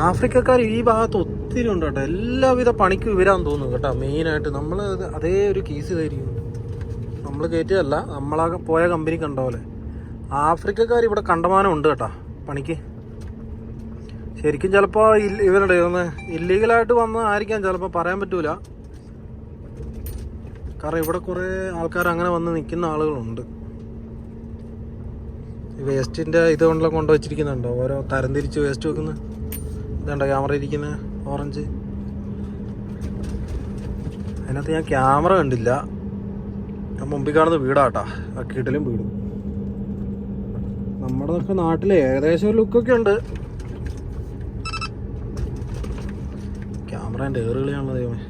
ആഫ്രിക്കക്കാർ ഈ ഭാഗത്ത് ഒത്തിരി ഉണ്ട് കേട്ടോ. എല്ലാവിധ പണിക്കും ഇവരാന്ന് തോന്നുന്നു കേട്ടോ. മെയിനായിട്ട് നമ്മൾ അതേ ഒരു കേസ് ഇതായിരിക്കും. നമ്മൾ കയറ്റിയതല്ല, നമ്മളാ പോയ കമ്പനി കണ്ട പോലെ ആഫ്രിക്കക്കാർ ഇവിടെ കണ്ടമാനം ഉണ്ട് കേട്ടോ പണിക്ക്. ശരിക്കും ചിലപ്പോൾ ഇവരുടെ ഒന്ന് ഇല്ലീഗലായിട്ട് വന്ന ആയിരിക്കാം, ചിലപ്പോൾ പറയാൻ പറ്റൂല. കാരണം ഇവിടെ കുറേ ആൾക്കാർ അങ്ങനെ വന്ന് നിൽക്കുന്ന ആളുകളുണ്ട്. വേസ്റ്റിൻ്റെ ഇതുകൊണ്ടെല്ലാം കൊണ്ടുവച്ചിരിക്കുന്നുണ്ടോ, ഓരോ തരംതിരിച്ച് വേസ്റ്റ് വെക്കുന്നത്. ഇതുണ്ടോ ക്യാമറ ഇരിക്കുന്ന ഓറഞ്ച്, അതിനകത്ത് ഞാൻ ക്യാമറ കണ്ടില്ല. ഞാൻ മുമ്പിൽ കാണുന്ന വീടാട്ടാ, ആ കീട്ടിലും വീടും. നമ്മുടെ നാട്ടിൽ ഏകദേശം ഒരു ലുക്കൊക്കെ ഉണ്ട്. ക്യാമറേൻ്റെ ഏറുകളിയാണല്ലോ ദൈവമേ.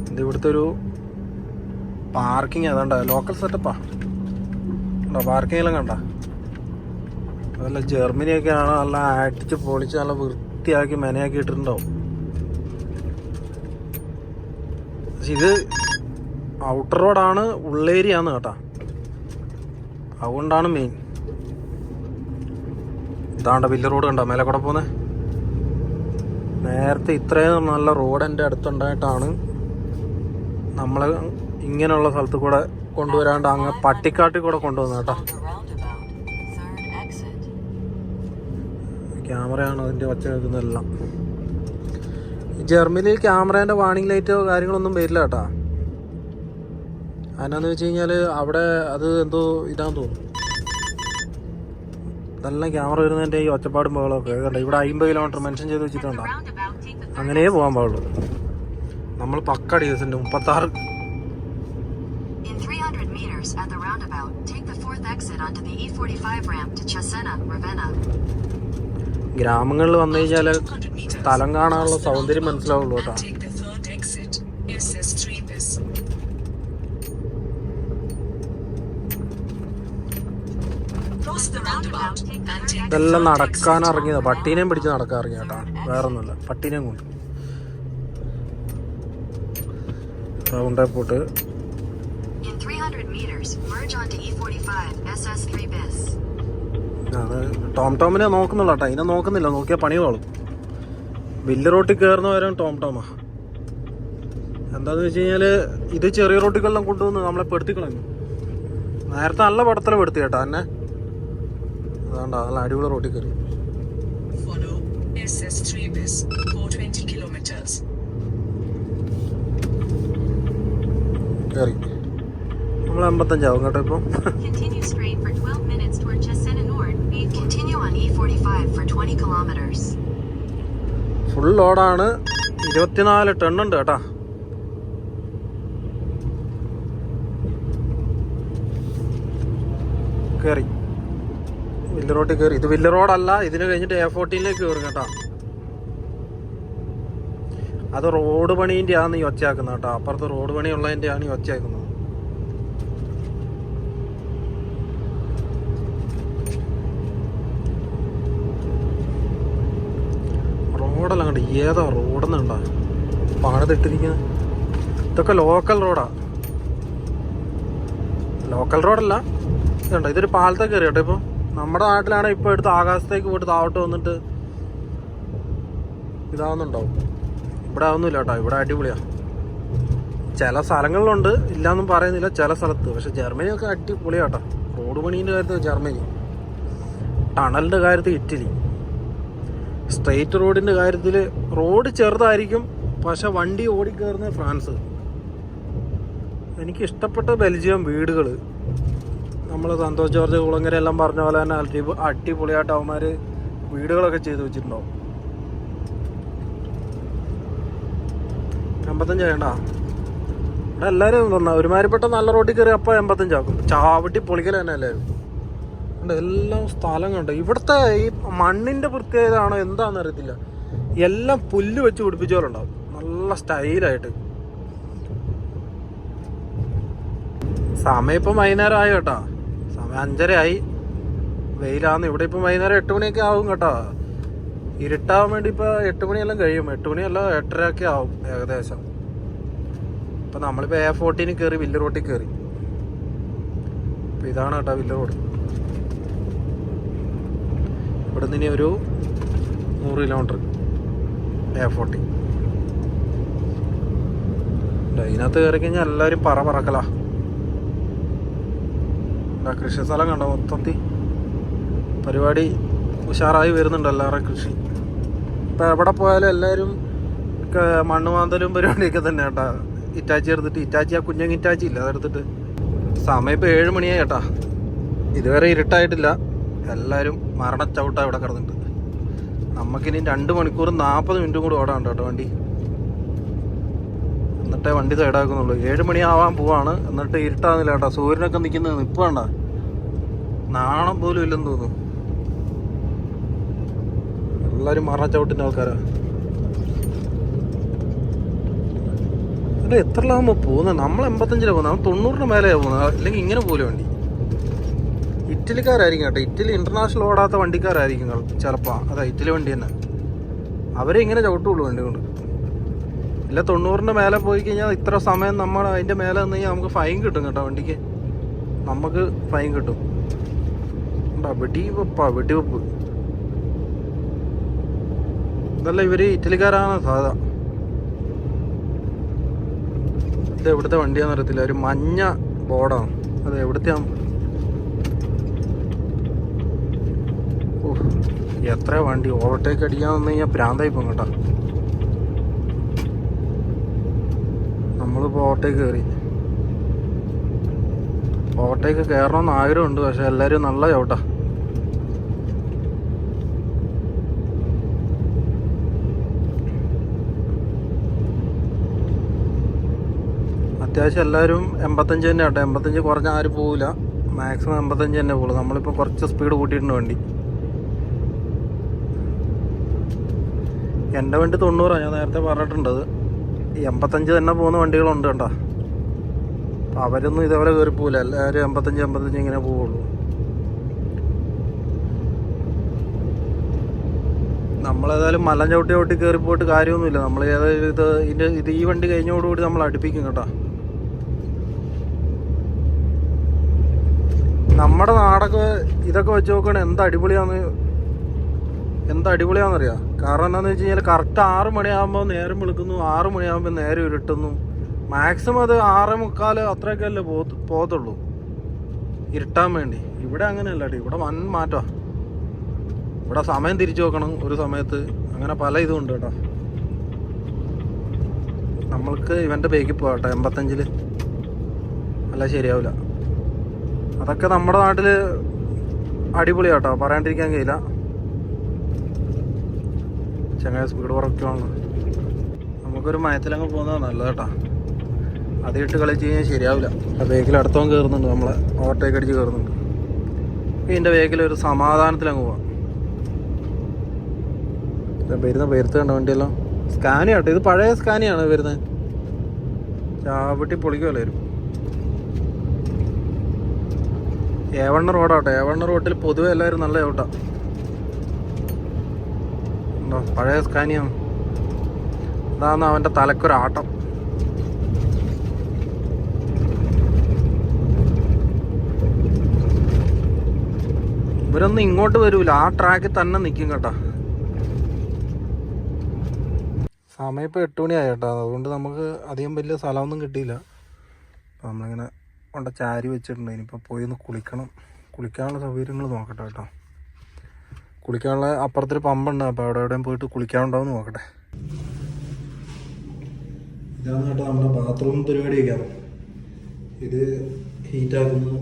ഇത് ഇവിടുത്തെ ഒരു പാർക്കിങ് അതുകൊണ്ട് ലോക്കൽ സെറ്റപ്പാ. ഉണ്ടോ പാർക്കിങ്ങെല്ലാം കണ്ട? അതല്ല ജർമ്മനിയൊക്കെയാണ് നല്ല അടിച്ച് പൊളിച്ച് നല്ല വൃത്തിയാക്കി മെനയാക്കി ഇട്ടിട്ടുണ്ടാവും. പക്ഷെ ഇത് ഔട്ടർ റോഡാണ്, ഉള്ളേരിയാന്ന് കേട്ടാ. അതുകൊണ്ടാണ് മെയിൻ. ഇതാണ്ട വലിയ റോഡ് കണ്ടോ മേലെ കൂടെ പോകുന്നത്. നേരത്തെ ഇത്രയും നല്ല റോഡ് എൻ്റെ അടുത്തുണ്ടായിട്ടാണ് നമ്മളെ ഇങ്ങനെയുള്ള സ്ഥലത്ത് കൂടെ കൊണ്ടുവരാണ്ട് അങ്ങ് പട്ടിക്കാട്ടിൽ കൂടെ കൊണ്ടുവന്നത് കേട്ടോ. ക്യാമറയാണ് അതിൻ്റെ വച്ച കേൾക്കുന്നതെല്ലാം. ജർമ്മനിയിൽ ക്യാമറേൻ്റെ വാർണിംഗ് ലൈറ്റോ കാര്യങ്ങളൊന്നും വരില്ല കേട്ടോ. അതിനാന്ന് വെച്ച് കഴിഞ്ഞാൽ അവിടെ അത് എന്തോ ഇതാന്ന് തോന്നുന്നു. ഇതെല്ലാം ക്യാമറ വരുന്നതിൻ്റെ ഈ ഒച്ചപ്പാടും ബഹളമൊക്കെ കേൾക്കണ്ട. ഇവിടെ 50 കിലോമീറ്റർ മെൻഷൻ ചെയ്ത് വെച്ചിട്ടുണ്ടോ, അങ്ങനെയേ പോകാൻ പാടുള്ളൂ. നമ്മൾ പക്ക ഡീസൻ്റ് 36. ഗ്രാമങ്ങളിൽ വന്നു കഴിഞ്ഞാൽ സ്ഥലം കാണാനുള്ള സൗന്ദര്യം മനസ്സിലാവുള്ളൂ കേട്ടോ. ഇതെല്ലാം നടക്കാൻ ഇറങ്ങിയതാ, പട്ടീനെയും പിടിച്ച് നടക്കാൻ ഇറങ്ങിയ കേട്ടോ, വേറൊന്നുമില്ല. പട്ടീനെയും കൊണ്ട് റൗണ്ടേ പോട്ട്. അത് ടോംടോമിനെ നോക്കുന്നുള്ളൂ കേട്ടോ, ഇതിനെ നോക്കുന്നില്ല. നോക്കിയാൽ പണികളോളും. വലിയ റോട്ടിൽ കയറുന്നവരും ടോംടോമാ. എന്താന്ന് വെച്ച് കഴിഞ്ഞാൽ ഇത് ചെറിയ റോട്ടികളെല്ലാം കൊണ്ടുവന്ന് നമ്മളെ പെടുത്തിക്കളഞ്ഞു. നേരത്തെ നല്ല പടത്തില് പെടുത്തി കേട്ടോ എന്നെ. അതാണ്ടാ നല്ല അടിപൊളി റോട്ടിൽ കയറി. കയറി നമ്മൾ 55 ആവും കേട്ടോ ഇപ്പം. ഫുൾ ലോഡാണ്, 24 ടണ്ണുണ്ട് കേട്ടാ. കയറി വലിയ റോഡിൽ കയറി. ഇത് വലിയ റോഡല്ല, ഇതിന് കഴിഞ്ഞിട്ട് A14 കയറും കേട്ടാ. അത് റോഡ് പണീൻ്റെ ആണ് ഈ ഒച്ചയാക്കുന്നത് കേട്ടോ. അപ്പുറത്ത് റോഡ് പണി ഉള്ളതിൻ്റെ ആണ് ഈ ഒച്ചയാക്കുന്നത്. റോഡെല്ലാം കണ്ട് ഏതാ റോഡെന്ന് കണ്ടാ പണിതിട്ടിരിക്കുന്നത്. ഇതൊക്കെ ലോക്കൽ റോഡാ, ലോക്കൽ റോഡല്ല. ഇതുണ്ടോ ഇതൊരു പാലത്തെ കയറി കേട്ടോ. ഇപ്പം നമ്മുടെ നാട്ടിലാണ് ഇപ്പോൾ എടുത്ത് ആകാശത്തേക്ക് പോയിട്ട് താവട്ട് വന്നിട്ട് ഇതാവുന്നുണ്ടാവും. ഇവിടെ ആവുന്നില്ല കേട്ടോ, ഇവിടെ അടിപൊളിയാ. ചില സ്ഥലങ്ങളിലുണ്ട്, ഇല്ലാന്നും പറയുന്നില്ല ചില സ്ഥലത്ത്. പക്ഷെ ജർമ്മനിയൊക്കെ അടിപൊളിയാട്ടോ. റോഡ് പണീൻ്റെ കാര്യത്തിൽ ജർമ്മനി, ടണലിൻ്റെ കാര്യത്തിൽ ഇറ്റലി, സ്ട്രെയിറ്റ് റോഡിൻ്റെ കാര്യത്തിൽ റോഡ് ചെറുതായിരിക്കും പക്ഷെ വണ്ടി ഓടിക്കയറുന്നത് ഫ്രാൻസ്. എനിക്ക് ഇഷ്ടപ്പെട്ട ബെൽജിയം വീടുകൾ. നമ്മൾ സന്തോഷ് ജോർജ് കുളങ്ങര എല്ലാം പറഞ്ഞ പോലെ തന്നെ അടിപൊളിയായിട്ട് അവന്മാർ വീടുകളൊക്കെ ചെയ്ത് വെച്ചിട്ടുണ്ടാവും. 55 വേണ്ട ഇവിടെ എല്ലാവരും തോന്നാ ഒരുമാതിരിപ്പെട്ട നല്ല റോഡിൽ കയറി അപ്പം 85 ആക്കും. ചാവട്ടി പൊളിക്കൽ തന്നെ എല്ലാവരും. എല്ലാം സ്ഥലം കണ്ടോ. ഇവിടുത്തെ ഈ മണ്ണിൻ്റെ പ്രത്യേകതയാണോ എന്താണെന്ന് അറിയത്തില്ല. എല്ലാം പുല്ല് വെച്ച് പിടിപ്പിച്ച പോലെ ഉണ്ടാവും. നല്ല നല്ല സ്റ്റൈലായിട്ട്. സമയം ഇപ്പം വൈകുന്നേരം ആയി കേട്ടോ, സമയം 5:30 ആയി. വെയിലാന്ന്. ഇവിടെ ഇപ്പം വൈകുന്നേരം 8 മണിയൊക്കെ ആവും കേട്ടോ. ഇരുട്ടാവാൻ വേണ്ടി ഇപ്പോൾ 8 മണിയെല്ലാം കഴിയും. 8 മണിയല്ല 8:30 ഒക്കെ ആവും ഏകദേശം. ഇപ്പം നമ്മളിപ്പോൾ A14 കയറി വില്ല് റോട്ടിൽ കയറി. അപ്പോൾ ഇതാണ് കേട്ടോ വില്ല് റോഡ്. ഇവിടെ നിന്ന് ഇനി ഒരു 100 കിലോമീറ്റർ A14. ഇതിനകത്ത് കയറി കഴിഞ്ഞാൽ എല്ലാവരും പറക്കലാ. കൃഷി സ്ഥലം കണ്ടോ, മൊത്തത്തിൽ പരിപാടി ഉഷാറായി വരുന്നുണ്ട് എല്ലാവരുടെ കൃഷി. ഇപ്പം എവിടെ പോയാലും എല്ലാവരും മണ്ണ് മാന്തലും പരിപാടിയൊക്കെ തന്നെ കേട്ടാ. ഇറ്റാച്ചി എടുത്തിട്ട്, ഇറ്റാച്ചി ആ കുഞ്ഞങ്ങ് ഇറ്റാച്ചി ഇല്ല, അതെടുത്തിട്ട്. സമയം ഇപ്പോൾ 7 മണിയായി കേട്ടാ. ഇതുവരെ ഇരുട്ടായിട്ടില്ല. എല്ലാവരും മരണച്ചവിട്ടാ ഇവിടെ കിടന്നിട്ട്. നമുക്കിനി 2 മണിക്കൂർ 40 മിനിറ്റും കൂടി ഓടാണ്ട് കേട്ടോ വണ്ടി. എന്നിട്ടേ വണ്ടി സൈഡാക്കുന്നുള്ളൂ. 7 മണിയാവാൻ പോവാണ്. എന്നിട്ട് ഇരുട്ടാകുന്നില്ല കേട്ടോ. സൂര്യനൊക്കെ നിൽക്കുന്നത് ഇപ്പം വേണ്ട, നാണം പോലും ഇല്ലെന്ന് തോന്നുന്നു. എല്ലാവരും മരണച്ചവിട്ടിൻ്റെ ആൾക്കാരാ. അല്ല, എത്രലാകുമ്പോൾ പോകുന്നത്? നമ്മൾ 85 പോകുന്നത്, നമ്മൾ 90 മേലെയാണ് പോകുന്നത്. അല്ലെങ്കിൽ ഇങ്ങനെ പോലും വണ്ടി. ഇറ്റലിക്കാരായിരിക്കും കേട്ടോ. ഇറ്റലി ഇന്റർനാഷണൽ ഓടാത്ത വണ്ടിക്കാരായിരിക്കും ചിലപ്പോൾ. അതാ ഇറ്റലി വണ്ടി തന്നെ. അവരെ ഇങ്ങനെ ചവിട്ടുള്ളൂ വണ്ടി കൊണ്ട്. ഇല്ല 90 മേലെ പോയി കഴിഞ്ഞാൽ ഇത്ര സമയം നമ്മൾ അതിൻ്റെ മേലെ നിന്ന് കഴിഞ്ഞാൽ നമുക്ക് ഫൈൻ കിട്ടും കേട്ടോ. വണ്ടിക്ക് നമുക്ക് ഫൈൻ കിട്ടും. വെടിവെപ്പ്. ഇതല്ല, ഇവര് ഇറ്റലിക്കാരാണ് സാധാ. ഇത് എവിടുത്തെ വണ്ടിയാണെന്ന് അറിയത്തില്ല. ഒരു മഞ്ഞ ബോർഡാണ്. അത് എവിടുത്തെയാണ്? എത്ര വണ്ടി ഓവർടേക്ക് അടിക്കാന്ന് വന്നു കഴിഞ്ഞാൽ പ്രാന്തായി പോകും കേട്ടോ. നമ്മളിപ്പോൾ ഓവർടേക്ക് കയറി. ഓവർടേക്ക് കയറണമെന്ന് ആഗ്രഹമുണ്ട്, പക്ഷെ എല്ലാവരും നല്ല ചവിട്ടാ. അത്യാവശ്യം എല്ലാവരും 85 തന്നെ കേട്ടോ. 85 കുറഞ്ഞ ആരും പോവില്ല. മാക്സിമം 85 തന്നെ പോകുള്ളൂ. നമ്മളിപ്പോൾ കുറച്ച് സ്പീഡ് കൂട്ടിയിട്ടുണ്ട് വണ്ടി. എൻ്റെ വണ്ടി 90, ഞാൻ നേരത്തെ പറഞ്ഞിട്ടുണ്ടത്. 85 തന്നെ പോകുന്ന വണ്ടികളുണ്ട് കേട്ടോ. അപ്പം അവരൊന്നും ഇതേപോലെ കയറി പോകില്ല. എല്ലാവരും 85 ഇങ്ങനെ പോവുള്ളൂ. നമ്മളേതായാലും മലം ചവിട്ടി കയറി പോയിട്ട് കാര്യമൊന്നുമില്ല. നമ്മൾ ഏതായാലും ഇത് ഈ വണ്ടി കഴിഞ്ഞോടുകൂടി നമ്മൾ അടുപ്പിക്കും കേട്ടോ. നമ്മുടെ നാടൊക്കെ ഇതൊക്കെ വെച്ച് നോക്കുകയാണെങ്കിൽ എന്ത് അടിപൊളിയാണെന്നറിയാം. കാരണം എന്താണെന്ന് വെച്ച് കഴിഞ്ഞാൽ കറക്റ്റ് 6 മണിയാകുമ്പോൾ നേരം വെളുക്കുന്നു, 6 മണിയാകുമ്പോൾ നേരം ഇരുട്ടുന്നു. മാക്സിമം അത് 6:45 അത്രയൊക്കെ അല്ലേ പോകത്തുള്ളൂ ഇരുട്ടാൻ വേണ്ടി. ഇവിടെ അങ്ങനെയല്ല കേട്ടോ. ഇവിടെ വൻ മാറ്റമാണ്. ഇവിടെ സമയം തിരിച്ചു നോക്കണം ഒരു സമയത്ത്. അങ്ങനെ പല ഇതും ഉണ്ട് കേട്ടോ. നമ്മൾക്ക് ഇവൻ്റെ ബേക്കിൽ പോകാം കേട്ടോ 85. അല്ല ശരിയാവില്ല. അതൊക്കെ നമ്മുടെ നാട്ടിൽ അടിപൊളിയാണ് കേട്ടോ, പറയാണ്ടിരിക്കാൻ കഴിയില്ല. ചങ്ങായ സ്പീഡ് കുറയ്ക്കുവാണ്. നമുക്കൊരു മയത്തിലങ്ങ് പോകുന്നതാണ് നല്ലത് കേട്ടോ. അതിട്ട് കളിച്ച് കഴിഞ്ഞാൽ ശരിയാവില്ല. ബേക്കിൽ അടുത്തവൻ കയറുന്നുണ്ട്, നമ്മളെ ഓവർടേക്ക് അടിച്ച് കയറുന്നുണ്ട്. ഇതിൻ്റെ ബേക്കിലൊരു സമാധാനത്തിലങ്ങ് പോവാം. വരുത്ത് കണ്ട വണ്ടിയെല്ലാം സ്കാനിയ കേട്ടോ. ഇത് പഴയ സ്കാനിയാണ് വരുന്നത്. ചാവിട്ടി പൊളിക്കുമല്ലോ വരും. A1 റോഡാട്ടോ. A1 റോഡിൽ പൊതുവെ എല്ലാവരും നല്ല ചവിട്ടാ. ഉണ്ടോ പഴയ സ്കാനിയാണ്. അതാണ് അവൻ്റെ തലക്കൊരാട്ടം. ഇവരൊന്നും ഇങ്ങോട്ട് വരൂല, ആ ട്രാക്കിൽ തന്നെ നിൽക്കും കേട്ടോ. സമയം ഇപ്പോൾ 8 മണിയായി കേട്ടോ. അതുകൊണ്ട് നമുക്ക് അധികം വലിയ സ്ഥലമൊന്നും കിട്ടിയില്ല. അപ്പോൾ നമ്മളിങ്ങനെ കൊണ്ട് ചാരി വെച്ചിട്ടുണ്ട്. ഇനിയിപ്പോൾ പോയി ഒന്ന് കുളിക്കണം. കുളിക്കാനുള്ള സൗകര്യങ്ങൾ നോക്കട്ടെ കേട്ടോ. കുളിക്കാനുള്ള അപ്പുറത്തൊരു പമ്പുണ്ട്. അപ്പോൾ അവിടെ എവിടെയും പോയിട്ട് കുളിക്കാനുണ്ടാവും നോക്കട്ടെ. ഇതാണ് കേട്ടോ നമ്മുടെ ബാത്റൂം പരിപാടിയൊക്കെയാണ്. ഇത് ഹീറ്റാക്കുന്നു.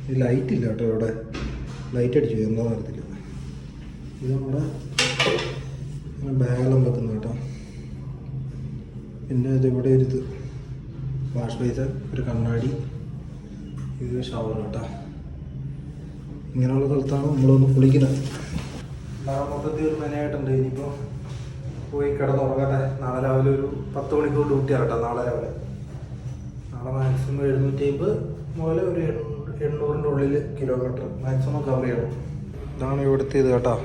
ഇത് ലൈറ്റ് ഇല്ല കേട്ടോ. ഇവിടെ ലൈറ്റ് അടിച്ചു എന്താ നടത്തില്ല. ഇത് നമ്മുടെ ബാഗെല്ലാം വെക്കുന്നു കേട്ടോ. പിന്നെ ഇതിവിടെ ഒരു വാഷ് ബേസിൻ, ഒരു കണ്ണാടി, ഇത് ഷവർ കേട്ടോ. ഇങ്ങനെയുള്ള സ്ഥലത്താണ് നമ്മളൊന്ന് കുളിക്കുന്നത്. മൊത്തത്തിൽ ഒരു മെനയായിട്ടുണ്ട്. ഇനിയിപ്പോൾ പോയി കിടന്നുറങ്ങട്ടെ. നാളെ രാവിലെ ഒരു 10 മണിക്കൂർ ഡ്യൂട്ടിയാണ് കേട്ടോ. നാളെ രാവിലെ മാക്സിമം 750 മുതൽ ഒരു 800-ൻ്റെ ഉള്ളിൽ കിലോമീറ്റർ മാക്സിമം കവർ ചെയ്യണം. ഇതാണ് ഇവിടുത്തെ ഇത് കേട്ടോ.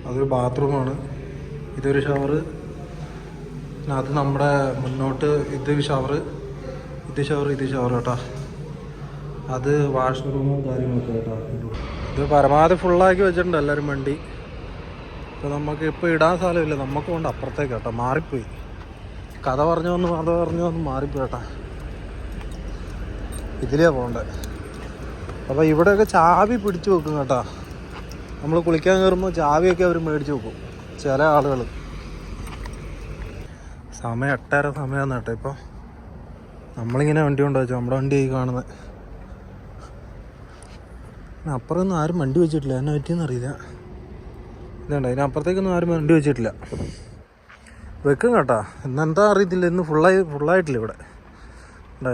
അതൊരു ബാത്റൂമാണ്. ഇതൊരു ഷവറ്. അത് നമ്മുടെ മുന്നോട്ട് ഇത് ഷവർ കേട്ടോ. അത് വാഷ്റൂമും കാര്യങ്ങളൊക്കെ കേട്ടോ. ഇത് പരമാവധി ഫുള്ളാക്കി വെച്ചിട്ടുണ്ട് എല്ലാവരും വണ്ടി. ഇപ്പോൾ നമുക്ക് ഇപ്പോൾ ഇടാൻ സ്ഥലമില്ല. നമുക്ക് കൊണ്ട് അപ്പുറത്തേക്ക് കേട്ടോ. മാറിപ്പോയി. കഥ പറഞ്ഞു മാറിപ്പോയി കേട്ടോ. ഇതിലേ പോകണ്ടേ. അപ്പോൾ ഇവിടെയൊക്കെ ചാവി പിടിച്ചു വെക്കും കേട്ടോ. നമ്മൾ കുളിക്കാൻ കയറുമ്പോൾ ചാവിയൊക്കെ അവർ മേടിച്ച് വെക്കും ചില ആളുകൾ. സമയം 8:30 സമയമാണ് കേട്ടോ. ഇപ്പോൾ നമ്മളിങ്ങനെ വണ്ടി കൊണ്ടു വെച്ചാൽ നമ്മുടെ വണ്ടി ആയി കാണുന്നത്. അപ്പുറമൊന്നും ആരും വണ്ടി വെച്ചിട്ടില്ല. എന്നെ പറ്റിയെന്ന് അറിയില്ല. ഇതുണ്ട്, അതിനപ്പുറത്തേക്കൊന്നും ആരും വണ്ടി വെച്ചിട്ടില്ല. വെക്കും കേട്ടോ. ഇന്നെന്താ അറിയത്തില്ല. ഇന്ന് ഫുള്ളായിട്ടില്ല ഇവിടെ.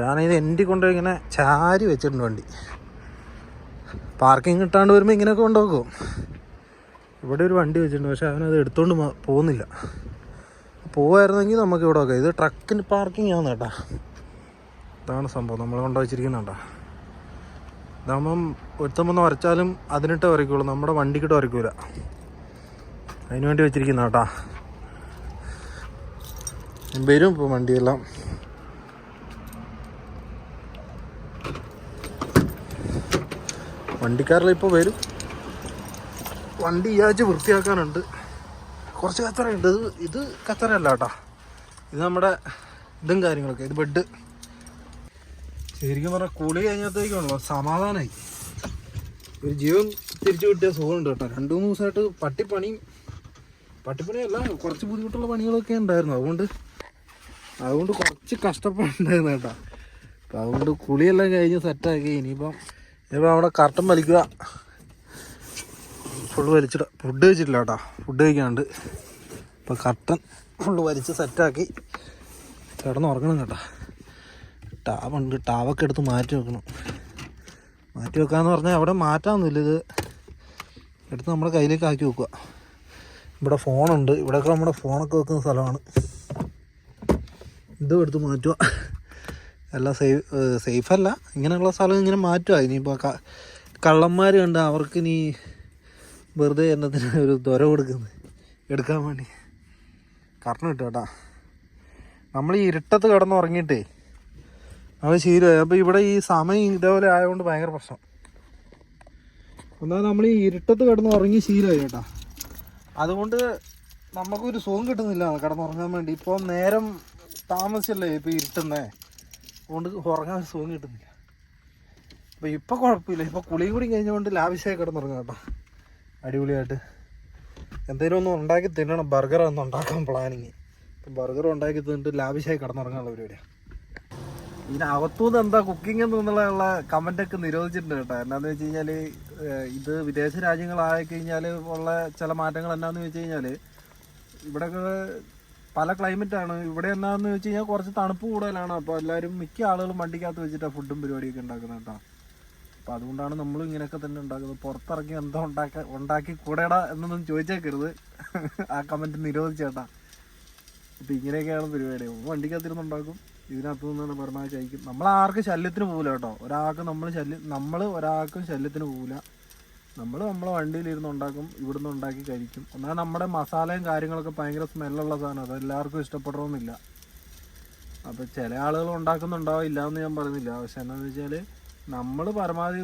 ഞാനിത് എൻ്റെ കൊണ്ടുപോയി ഇങ്ങനെ ചാരി വെച്ചിട്ടുണ്ട് വണ്ടി. പാർക്കിംഗ് കിട്ടാണ്ട് വരുമ്പോൾ ഇങ്ങനെയൊക്കെ കൊണ്ടുപോകും. ഇവിടെ ഒരു വണ്ടി വെച്ചിട്ടുണ്ട്. പക്ഷേ അവനത് എടുത്തുകൊണ്ട് പോകുന്നില്ല. പോവായിരുന്നെങ്കിൽ നമുക്ക് ഇവിടെ വെക്കാം. ഇത് ട്രക്കിന് പാർക്കിംഗ് ആണ് കേട്ടോ. ഇതാണ് സംഭവം. നമ്മൾ കൊണ്ടുവച്ചിരിക്കുന്നുണ്ടോ. ഇതാകുമ്പം ഒരുത്തമ്പൊന്ന് വരച്ചാലും അതിനിട്ട് വരയ്ക്കുള്ളൂ. നമ്മുടെ വണ്ടിക്കിട്ട് വരയ്ക്കൂല. അതിന് വേണ്ടി വെച്ചിരിക്കുന്ന കേട്ടോ. വരും ഇപ്പോൾ വണ്ടിയെല്ലാം. വണ്ടിക്കാരെല്ലാം ഇപ്പോൾ വരും. വണ്ടി ഇയാഴ്ച വൃത്തിയാക്കാനുണ്ട്. കുറച്ച് കച്ചറയുണ്ട്. ഇത് കച്ചറയല്ല കേട്ടോ. ഇത് നമ്മുടെ ഇതും കാര്യങ്ങളൊക്കെ. ഇത് ബെഡ്. ശരിക്കും പറഞ്ഞാൽ കുളി കഴിഞ്ഞത്തേക്കാണല്ലോ സമാധാനമായി. ഒരു ജീവൻ തിരിച്ചു കിട്ടിയ സുഖമുണ്ട് കേട്ടോ. 2-3 ദിവസമായിട്ട് പട്ടിപ്പണിയല്ല, കുറച്ച് ബുദ്ധിമുട്ടുള്ള പണികളൊക്കെ ഉണ്ടായിരുന്നു. അതുകൊണ്ട് കുറച്ച് കഷ്ടപ്പാടുണ്ടായിരുന്നു കേട്ടോ. അപ്പം അതുകൊണ്ട് കുളിയെല്ലാം കഴിഞ്ഞ് സെറ്റാക്കി. ഇനിയിപ്പം അവിടെ കർട്ടൻ വലിക്കുക. ഫുള്ള് വലിച്ചിട. ഫുഡ് കഴിച്ചിട്ടില്ല കേട്ടോ. ഫുഡ് കഴിക്കാണ്ട് ഇപ്പം കർട്ടൻ ഫുള്ള് വലിച്ച് സെറ്റാക്കി കിടന്നുറങ്ങണം കേട്ടോ. ടാവുണ്ട്. ടാവൊക്കെ എടുത്ത് മാറ്റി വെക്കണം. മാറ്റി വെക്കാമെന്ന് പറഞ്ഞാൽ അവിടെ മാറ്റാമെന്നില്ല. ഇത് എടുത്ത് നമ്മുടെ കയ്യിലേക്ക് ആക്കി വെക്കുക. ഇവിടെ ഫോണുണ്ട്. ഇവിടെയൊക്കെ നമ്മുടെ ഫോണൊക്കെ വെക്കുന്ന സ്ഥലമാണ്. ഇതും എടുത്ത് മാറ്റുക. എല്ലാം സേഫല്ല. ഇങ്ങനെയുള്ള സ്ഥലം ഇങ്ങനെ മാറ്റുക. ഇനിയിപ്പോൾ കള്ളന്മാർ കണ്ട് അവർക്ക് ഇനി വെറുതെ എന്നത്തിന് ഒരു ദൊര കൊടുക്കുന്നത് എടുക്കാൻ വേണ്ടി കറണ്ട് കിട്ടും കേട്ടോ. നമ്മൾ ഈ ഇരുട്ടത്ത് കിടന്നുറങ്ങിയിട്ടേ അത് ശീലമായി. അപ്പോൾ ഇവിടെ ഈ സമയം ഇതേപോലെ ആയതുകൊണ്ട് ഭയങ്കര പ്രശ്നം. എന്നാൽ നമ്മൾ ഈ ഇരുട്ടത്ത് കിടന്നുറങ്ങി ശീലമായി കേട്ടോ. അതുകൊണ്ട് നമുക്കൊരു സുഖം കിട്ടുന്നില്ല കിടന്നുറങ്ങാൻ വേണ്ടി. ഇപ്പോൾ നേരം താമസിച്ചല്ലേ ഇപ്പോൾ ഇരുട്ടുന്നേ. അതുകൊണ്ട് ഉറങ്ങാൻ സുഖം കിട്ടുന്നില്ല. അപ്പോൾ ഇപ്പോൾ കുഴപ്പമില്ല. ഇപ്പോൾ കുളിയും കൂടി കഴിഞ്ഞുകൊണ്ട് ലാവിശായി കിടന്നുറങ്ങാം കേട്ടോ. അടിപൊളിയായിട്ട് എന്തെങ്കിലും ഒന്ന് ഉണ്ടാക്കി തിന്നണം. ബർഗർ ഒന്ന് ഉണ്ടാക്കാൻ പ്ലാനിങ്. ഇപ്പം ബർഗർ ഉണ്ടാക്കി തിന്നിട്ട് ലാവിശായി കിടന്നുറങ്ങാനുള്ള പരിപാടിയാണ്. ഇതിനകത്തുനിന്ന് എന്താ കുക്കിംഗ് എന്നുള്ള കമൻ്റൊക്കെ നിരോധിച്ചിട്ടുണ്ട് കേട്ടോ. എന്നാന്ന് വെച്ച് കഴിഞ്ഞാൽ ഇത് വിദേശ രാജ്യങ്ങളായി കഴിഞ്ഞാൽ ഉള്ള ചില മാറ്റങ്ങൾ എന്നാന്ന് വെച്ച് കഴിഞ്ഞാൽ ഇവിടെയൊക്കെ പല ക്ലൈമറ്റാണ്. ഇവിടെ എന്നാന്ന് വെച്ച് കഴിഞ്ഞാൽ കുറച്ച് തണുപ്പ് കൂടുതലാണ്. അപ്പോൾ എല്ലാവരും മിക്ക ആളുകളും വണ്ടിക്കകത്ത് വെച്ചിട്ടാണ് ഫുഡും പരിപാടിയൊക്കെ ഉണ്ടാക്കുന്നത് കേട്ടോ. അപ്പോൾ അതുകൊണ്ടാണ് നമ്മളും ഇങ്ങനെയൊക്കെ തന്നെ ഉണ്ടാക്കുന്നത്. പുറത്തിറങ്ങി എന്തോ ഉണ്ടാക്കി കൂടെടാ എന്നൊന്നും ചോദിച്ചേക്കരുത്. ആ കമൻറ്റ് നിരോധിച്ചേട്ടാ. അപ്പോൾ ഇങ്ങനെയൊക്കെയാണ് പരിപാടി. വണ്ടിക്കകത്തിരുന്നുണ്ടാക്കും. ഇതിനകത്ത് നിന്നാണ് പരമാവധി കഴിക്കും. നമ്മൾ ആർക്കും ശല്യത്തിന് പോകില്ല കേട്ടോ. നമ്മൾ ഒരാൾക്കും ശല്യത്തിന് പോകില്ല. നമ്മളെ വണ്ടിയിലിരുന്ന് ഉണ്ടാക്കും. ഇവിടുന്ന് ഉണ്ടാക്കി കഴിക്കും. എന്നാൽ നമ്മുടെ മസാലയും കാര്യങ്ങളൊക്കെ ഭയങ്കര സ്മെല്ലുള്ള സാധനം. അത് എല്ലാവർക്കും ഇഷ്ടപ്പെടണമെന്നില്ല. അപ്പോൾ ചില ആളുകൾ ഉണ്ടാക്കുന്നുണ്ടാവും, ഇല്ല എന്ന് ഞാൻ പറയുന്നില്ല. പക്ഷെ എന്താണെന്ന് വെച്ചാൽ നമ്മൾ പരമാവധി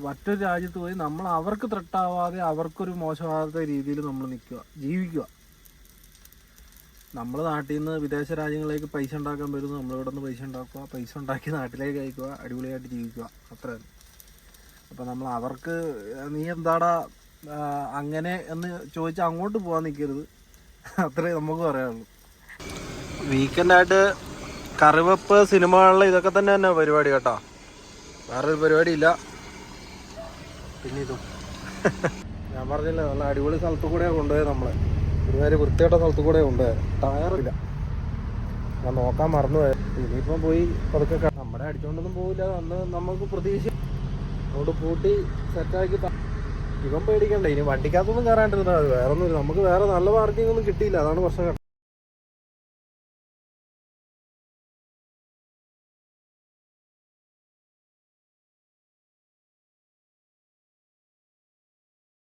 മറ്റൊരു രാജ്യത്ത് പോയി നമ്മൾ അവർക്ക് ത്രെട്ടാവാതെ അവർക്കൊരു മോശമാകാത്ത രീതിയിൽ നമ്മൾ ജീവിക്കുക. നമ്മൾ നാട്ടിൽ നിന്ന് വിദേശ രാജ്യങ്ങളിലേക്ക് പൈസ ഉണ്ടാക്കാൻ വരുന്നു. നമ്മളിവിടെ നിന്ന് പൈസ ഉണ്ടാക്കുക. പൈസ ഉണ്ടാക്കി നാട്ടിലേക്ക് അയക്കുക. അടിപൊളിയായിട്ട് ജീവിക്കുക. അത്രയാണ്. അപ്പോൾ നമ്മൾ അവർക്ക് നീ എന്താടാ അങ്ങനെ എന്ന് ചോദിച്ചാൽ അങ്ങോട്ട് പോകാൻ നിൽക്കരുത്. അത്രേ നമുക്ക് പറയാനുള്ളൂ. വീക്കെൻഡായിട്ട് കറിവെപ്പ്, സിനിമകളിൽ ഇതൊക്കെ തന്നെ പരിപാടി കേട്ടോ. വേറൊരു പരിപാടിയില്ല. പിന്നെ ഇതും ഞാൻ പറഞ്ഞില്ല, നല്ല അടിപൊളി സ്ഥലത്തു കൂടെയാണ് കൊണ്ടുപോയത്. നമ്മളെ ഒരുമാതിരി വൃത്തിയായിട്ട സ്ഥലത്തു കൂടെ കൊണ്ടുപോയത്. ടയറില്ല, ഞാൻ നോക്കാൻ മറന്നുപോയത്. ഇനിയിപ്പം പോയി പതുക്കെ നമ്മുടെ അടിച്ചുകൊണ്ടൊന്നും പോകില്ല. അന്ന് നമുക്ക് പ്രതീക്ഷ അതുകൊണ്ട് പൂട്ടി സെറ്റാക്കി ഇവൻ പേടിക്കണ്ട, ഇനി വണ്ടിക്കകത്തൊന്നും കയറാണ്ടിരുന്നാൽ മതി. വേറെ ഒന്നും നമുക്ക് വേറെ നല്ല പാർക്കിംഗ് ഒന്നും കിട്ടിയില്ല, അതാണ് പ്രശ്നം.